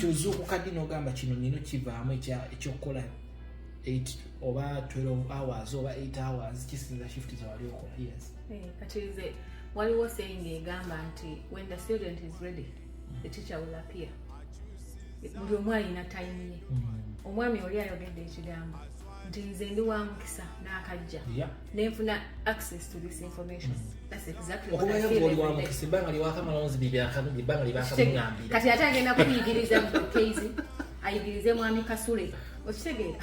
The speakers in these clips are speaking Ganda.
kati ozuuku kaddi n'ogamba kino nino kivaamu ekyokukola 8 oba 12 hours oba 8 hours kisinza shift zawali okola. Yes. Kati nze waliwo saying egamba nti when the student is ready the teacher will appear. Buli omu alina time ye. Omwami oli ayogedde ekigambo nti nze ndi wa mukisa n'akajja nenfuna access to this information. That's exactly what I feel. Okuba wa mukisa ebbanga liwaaka malonzi bibyakanu ebbanga libaakamuŋŋambira. Kati ate agenda kuyigiriza mu keizi ayigirize mwami Kasule. Okitegeera?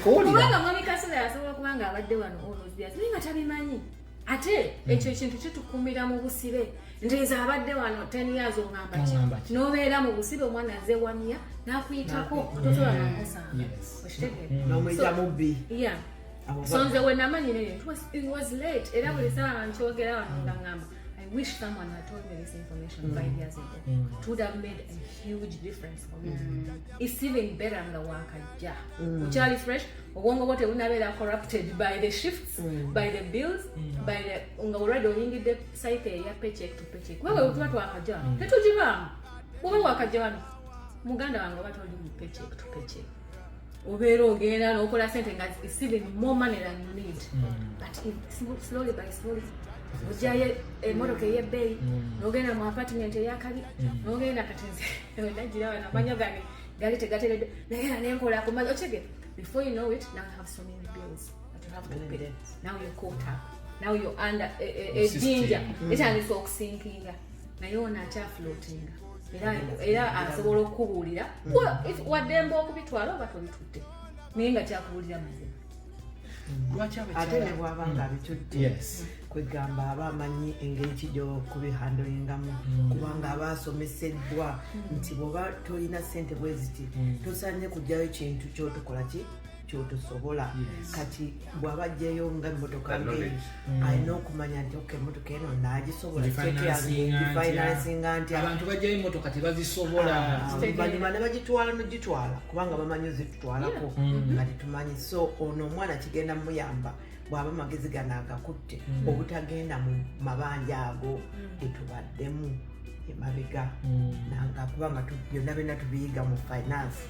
Kubanga mwami Kasule asobola kubanga abadde wano olwozibya naye nga tabimanyi. Ate ekyo ekintu kitukumira mu busibe. Ndeeza abadde wano 10 years ongamba ki n'obeera mu busibe omwana azze wamya n'akuyitako tosobola namusanga. Okitegeera? N'omuyita mubbi. Yeah. So nze we namanyi naye it was late. Era buli saa nkyogera wano nga ngamba I wish someone had told me this information 5 years ago. It would have made a huge difference for me. It's even better than the work I do. Uchali fresh, obongo bote bunabeera corrupted by the shifts, by the bills, by the unga already oyingi the cycle ya paycheck to paycheck. Wewe utwatu wakaja. Tetujibamu. Wewe wakaja wano. Muganda wange batoli mu paycheck to paycheck. Obeera ogenda n'okola sente nga it's even more money than you need. But slowly by slowly ojaye emotoka ey'ebbeeyi n'ogenda mu apartment ey'akabi n'ogenda katinze nagira wana amanya gange gali tegateredde naye nenkola kumazi okitegeera before you know it now you have so many bills that you have to pay. Now you're caught up, now you're under a danger etandise okusinkinga naye ona akyafloatinga era asobola okukubuulira waddemba okubitwala oba tolitutte naye nga kyakubuulira mazima. Ate ne bw'aba nga bitudde kwegamba aba amanyi engeri kijjo kubihandolingamu kubanga aba asomeseddwa nti bw'oba tolina ssente bwe ziti tosaanye kujjayo ekintu kyotukola ki kyotusobola. Kati bw'aba ajjayo nga emmotoka ngeri alina okumanya nti emmotoka eno naagisobola gifinancing nti abantu bajjayo emmotoka tebazisobola oluvannyuma ne bagitwala kubanga bamanyi zitutwalako nga tetumanyi. So ono omwana kigenda muyamba bw'aba amagezi gano agakutte obutagenda mu mabanja ago etubaddemu emabega nanga kubanga byonna byonna tubiyiga mu finance.